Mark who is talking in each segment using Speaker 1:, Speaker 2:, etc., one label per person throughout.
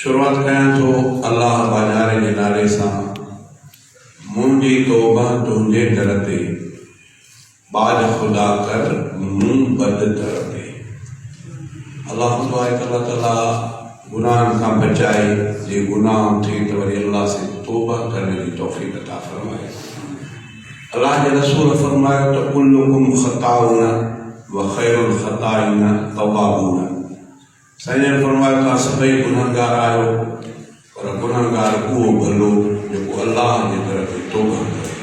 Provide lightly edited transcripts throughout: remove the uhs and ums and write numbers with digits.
Speaker 1: शुरुआत कयां थो अल्लाह बाजारे जे नाले सां। मुंहिंजी तौबा तुंहिंजे दर ते, बाज खुदा कर मूं बद दर ते। अल्लाह दुआ आहे त अल्लाह ताला गुनाहनि खां बचाए, जे गुनाह थिए त वरी अल्लाह से तौबा करण जी तौफ़ीक़ अता फरमाए। अल्लाह जे रसूल फरमायो त कुल्लुकुम ख़ताउन व ख़ैरुल ख़ताइना तौवाबून। साईं फरमायो तव्हां सभई गुनहगार आहियो, पर गुनहगार उहो भलो जेको अल्लाह जे दर ते तौबा करे।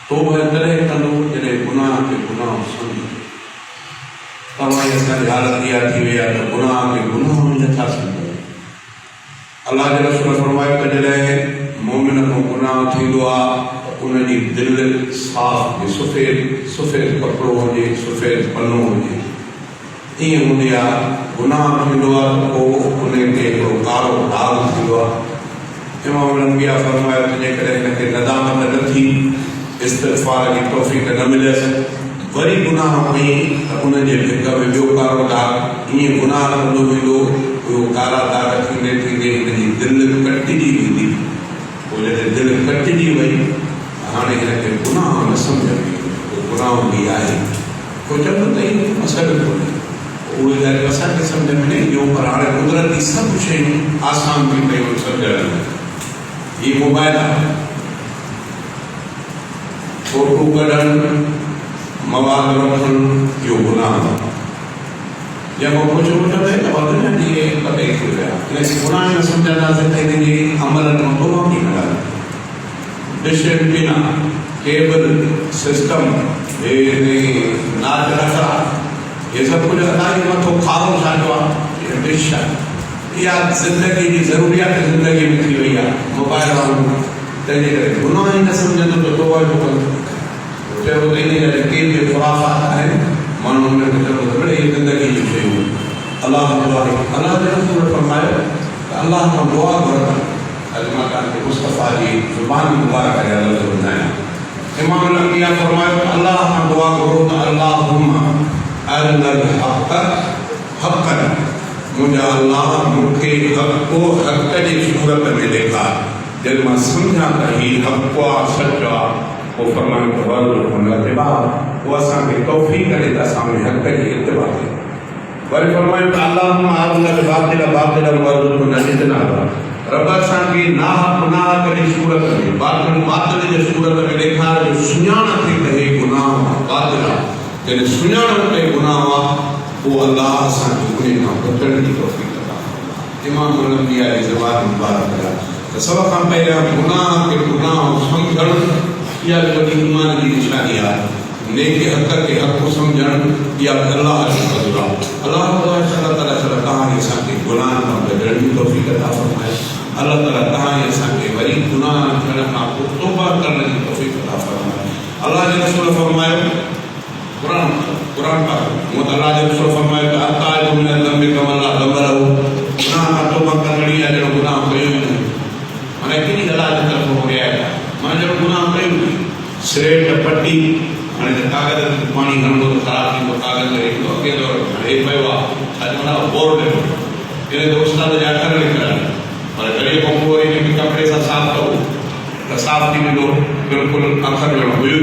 Speaker 1: तौबा तॾहिं कंदो जॾहिं गुनाह खे गुनाह सम्झो। तव्हां जी असांजी हालत इहा थी वई आहे त गुनाह खे गुनाह में नथा सम्झो। अल्लाह जे रसूल फरमायो त जॾहिं मोमिन खां गुनाह थींदो आहे त उनजी दिलि साफ़ हुजे, सफ़ेद कपिड़ो हुजे, सफ़ेद पनो हुजे। ईअं हूंदी आहे गुनाह थींदो आहे त पोइ उन ते हिकिड़ो कारो दाग थींदो आहे। इमाम अंबिया फरमायो त जेकॾहिं हिनखे नदामत न थी, इस्तिग़फ़ार जी तौफ़ीक़ न मिलियसि, वरी गुनाह कई त उनजे भिक में ॿियो कारो दाग ईअं गुनाह कंदो वेंदो। उहो कारा दाग थींदे थींदे हिनजी दिलि कटिजी वेंदी। पोइ जॾहिं दिलि कटिजी वई, हाणे हिनखे गुनाह न सम्झ में ईंदो, गुनाह बि आहे। पोइ चवंदो त ईअं मसइलो कोन्हे, उहे ॻाल्हियूं असांखे सम्झ में न ईंदियूं, पर हाणे कुदरती सभु शयूं आसान थी पयूं सम्झण में। हीअ मोबाइल आहे, फोटू कढणु, मवाद रखणु, इहो गुनाह आहे। जंहिंखां कुझु वठंदे त वधि जी कॾहिं थी विया, लेकिन गुनाह न सम्झंदासीं त हिन जी अमलनि में थोरो थी न डिश एंटीना, केबल सिस्टम, नाच रखा, ये सब कुछ अल्लाह के मथो खारो छाजो आहे, डिश आहे। इहा ज़िंदगी जी ज़रूरियात ज़िंदगी में थी वई आहे मोबाइल वांगुरु। तंहिंजे करे गुनाह ई न सम्झंदो त तौबा जो कंदो। चयो त इन करे के बि ख़ुराफ़ात आहिनि, माण्हू उन्हनि खे चवंदो त मिड़े इहे ज़िंदगी जी शयूं। अल्लाह जे रसूल फरमायो त अल्लाह खां दुआ घुरनि। अॼु मां तव्हांखे मुस्तफ़ा जी ज़ुबान मुबारक जा लफ़्ज़ ॿुधायां। इमाम अंबिया फरमायो त अल्लाह खां दुआ घुरो त अल्लाहुम्मा अरिनल हक़ हक़न, मुंहिंजा अल्लाह मूंखे हक़ जी सूरत में ॾेखार। जॾहिं मां सम्झां त हीउ हक़ आहे, सच आहे, पोइ फरमायो त वरज़ुक़ना इत्तिबा, उहो असांखे तौफ़ीक़ ॾे त असां उन हक़ जी इत्तिबा कयूं। वरी फरमायो त अल्लाहुम्मा अरिनल बातिल बातिलन वरज़ुक़ना इज्तनाबा, रब असांखे नाहक जी सूरत में, बातिल जे सूरत में ॾेखार जो सुञाण थी त हे गुनाह बातिल आहे। जॾहिं सुञाण ते गुनाह आहे, पोइ अल्लाह असांखे उन खां बचण जी तौफ़ीक़ अता फरमाए। इमाम अंबिया जी ज़बान मुबारक आहे त सभ खां पहिरियां गुनाह खे गुनाह सम्झणु, इहा वॾी ईमान जी निशानी आहे। नेक हक़ खे हक़ सम्झणु, इहा अल्लाह जो क़दुरु आहे। अल्लाह ताला तव्हांखे असांखे गुनाह खां बचण जी तौफ़ीक़ अता फरमाए। अल्लाह ताला तव्हांखे असांखे वरी गुनाह थियण खां पोइ तौबा करण जी तौफ़ीक़ अता फरमाए। अल्लाह जे रसूल फरमायो कुरान पाक, वो अल्लाह जे रसूल फरमायो त अताइबु मिनल ज़ंबि कमन ला ज़ंब लहू, गुनाह खां तौबा करणु आहे जहिड़ो गुनाह कयो ई न। हाणे केॾी अल्लाह जे तरफ़ मोकिलिया आहे, मां जहिड़ो गुनाह कयो ई, सिरेट पटी, हाणे त कागज़ ते पाणी हणंदो त ख़राबु थींदो, कागज़ ईंदो अॻे दौर हे पियो आहे, छा चवंदा बोर्ड इन ते उस्ताद जा अखर लिखियल आहिनि, पर जॾहिं खां पोइ वरी हिनखे कपिड़े सां साफ़ कयो त साफ़ थी वेंदो, बिल्कुलु अखर ॼणो हुयो।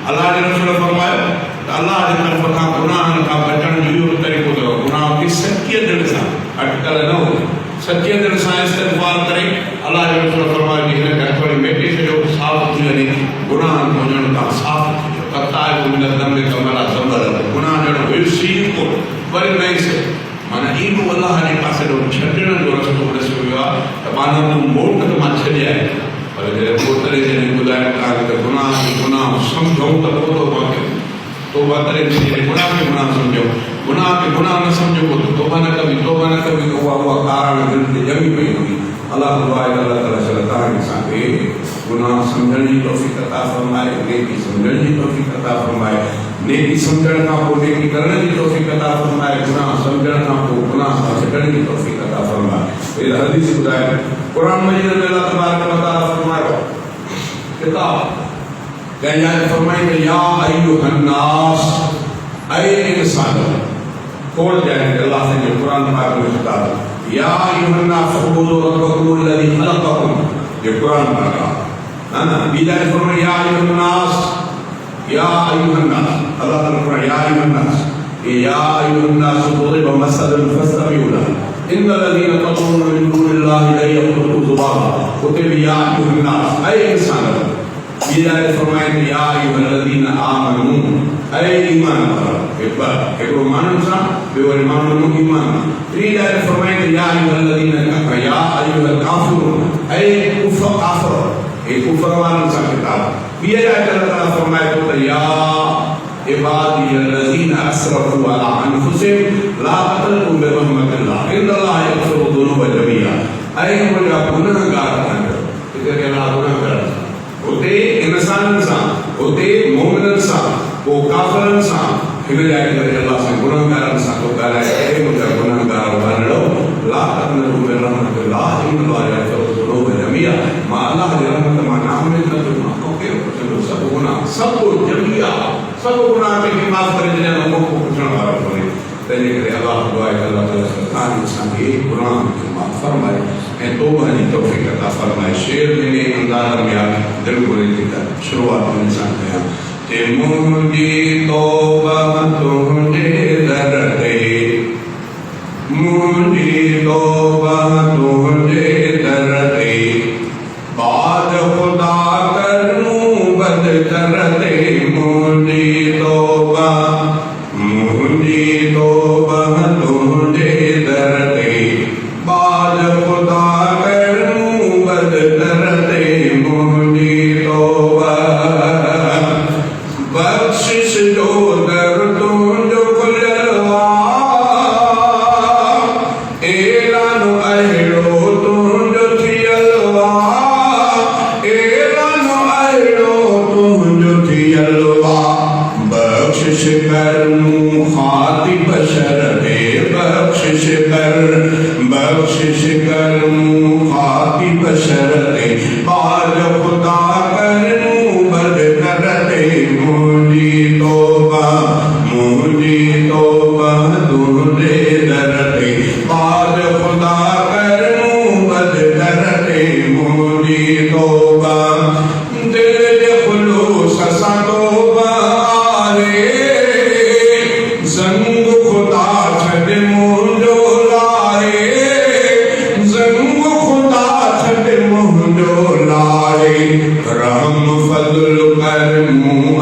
Speaker 1: अल्लाह जे रसूल फरमायो त अल्लाह जे तरफ़ खां गुनाहनि खां बचण जो इहो तरीक़ो अथव, गुनाह खे सच्चे दिलि सां, अटकल न हुजे, सच्चे दिलि सां इस्तिग़फ़ार करे। अल्लाह जे रसूल फरमायो कि हिन हथ वरी मेटे छॾियो, साफ़ थी वञे, गुनाहनि खां ॼण तव्हां साफ़ थी वियो। अताइबु मिनल ज़ंबि कमन ला ज़ंब लहू, गुनाह ॼण हुयुसि ई कोन, वरी नईंसि। माना इहो अल्लाह जे पासे ॾोंहुं छॾण जो रस्तो ॾिसियो वियो आहे त माना तूं मोट त मां छॾिया, पर जॾहिं पोइ जॾहिं ॿुधाइण तव्हांखे त गुनाह खे गुनाह सम्झूं त पोइ तौबा कयूं। तौबा करे गुनाह खे गुनाह सम्झो, गुनाह खे गुनाह न सम्झो पोइ तौबा न कबी त उहा कारण दिलि ते ॼमी पई हूंदी। अल्लाह ताला तव्हांखे असांखे गुनाह सम्झण जी तौफ़ीक़ अता फरमाए, नेकी सम्झण जी तौफ़ीक़ अता फरमाए, नेकी सम्झण खां पोइ नेकी करण जी तौफ़ीक़ अता फरमाए, गुनाह सम्झण खां पोइ गुनाह खां छॾण जी तौफ़ीक़ अता फरमाए। हे हदीस ॿुधाए क़ुरान मजीद में अल्लाह तबारक व तआला फरमायो किताब कंहिं जाइ फरमाई त या अय्युहन नास, ऐ इंसान, खोड़ जाए अल्लाह से क़ुरान पाक में खिताब या अय्युहन्नास उअ्बुदू रब्बकुमुल्लज़ी खलक़कुम, ये कुरान का कहा है ना। बीजा ने फरमाया या अय्युहन्नास, या अय्युहन्नास, अल्लाह ताला ने फरमाया या अय्युहन्नास, या अय्युहन्नास ضرب مثل فاستمعوا له إن الذين تدعون من دون الله لا يخلقون ذبابا قل يا أيها الناس أي इंसान। बीजा ने फरमाया या अय्युहल्लज़ीना आमनू, ऐ ईमान वाला, एक बार एक मानन सा बेवर मानन ईमान। तीजा ने फरमाया या अय्युहल्लज़ीना का या अय्युहल काफिरून, ऐ कुफर काफिर, एक कुफर वाला सा किताब। बीजा ने अल्लाह फरमाया तो या इबादियल्लज़ीना असरफू अला अनफुसिहिम ला तक़नतू मिन रहमतिल्लाह इन्नल्लाह यग़फिरु ज़ुनूबा जमीआ। ऐ मुझा गुनाहगार बंदो, इते अल्लाह गुनाहगार होते इंसान सा, होते मोमिनन सा, वो काफिरन सा, हिन जाए करे अल्लाह से गुनाहगारन सा तो ॻाल्हाए ऐ मुझा गुनाहगार बंदो ला तक़नतू मिन रहमतिल्लाह इन्नल्लाह यग़फिरु ज़ुनूबा जमीआ। मां अल्लाह जी रहमत मां ना उम्मीद न तो मां को के सब गुनाह सब जमीआ सब गुनाह के माफ करे जने लोगों को पूछण वाला कोने। तने करे अल्लाह दुआ है अल्लाह ताला सरकार इंसान के गुनाह के माफ फरमाए ऐ तौबा की तौफीक अता फरमाए। शेर ने अंदाज में आ दिल बोले की शुरुआत में इंसान कया ते मुंदी तौबा तुझे दर ते, मुंदी तौबा तुझे दर ते, बाद खुदा करनू बद कर दे। मुंदी तौबा तुझे दर ते, बाद खुदा करनू बद कर दे। मुंदी तौबा बख्शिश जो दर तुझो खुलवा, ऐलान अहिड़ो तुझो थियलवा, ऐलान अहिड़ो तुझो थियलवा। बख्शिश कर मुखातिब बशर दे, बख्शिश कर मुखातिब बशर दे, बाद खुदा करनू बद कर दे। मुंदी तौबा तुझे दर ते, बाद खुदा करनू बद कर दे। मुंदी तौबा दिल दे खुलूस सां तौबा आए, ज़ंग खुदा छॾ मुंहिंजो लाए, ज़ंग खुदा छॾ मुंहिंजो लाए। रहम फज़ल कर मुंह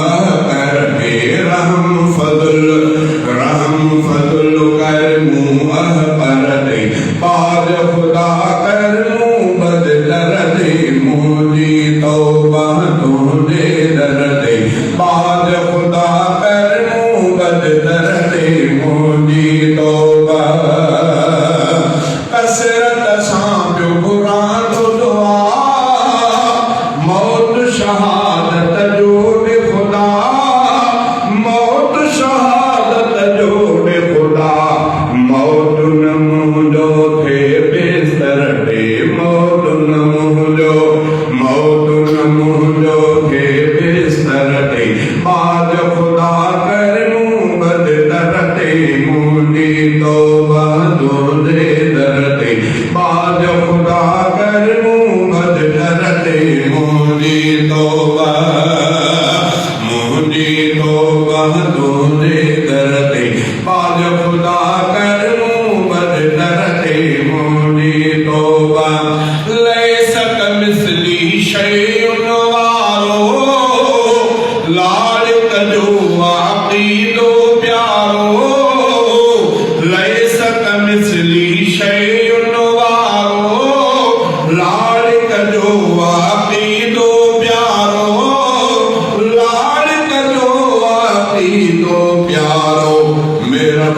Speaker 1: कर दे, रहम फज़ल कर मुंह कर दे, बाद खुदा करनू बद कर दे। मुंदी तौबा तुझे दर ते, बाद खुदा करनू बद कर दे। मुंदी तौबा कसरत सां पियो घुरां थो दुआ, मौत शहादत जो बि खुदा, मौत शहादत जो बि खुदा। मौत न मुंहिंजो थे बिस्तर ते, मौत न मुंहिंजो थे बिस्तर ते, बाद खुदा करनू बद कर दे। मुंदी तौबा तुझे दर ते, बाद खुदा करनू बद कर दे। मुंदी तौबा तुझे दर ते, बाद खुदा करनू बद कर दे। मुंदी तौबा लैस कमिस्ली शैउन वारो, लालिक जो अक़ीदो प्यारो, लैस कमिस्ली शैउन वारो, लालिक जो अक़ीदो प्यारो, लालिक जो अक़ीदो प्यारो। मेरा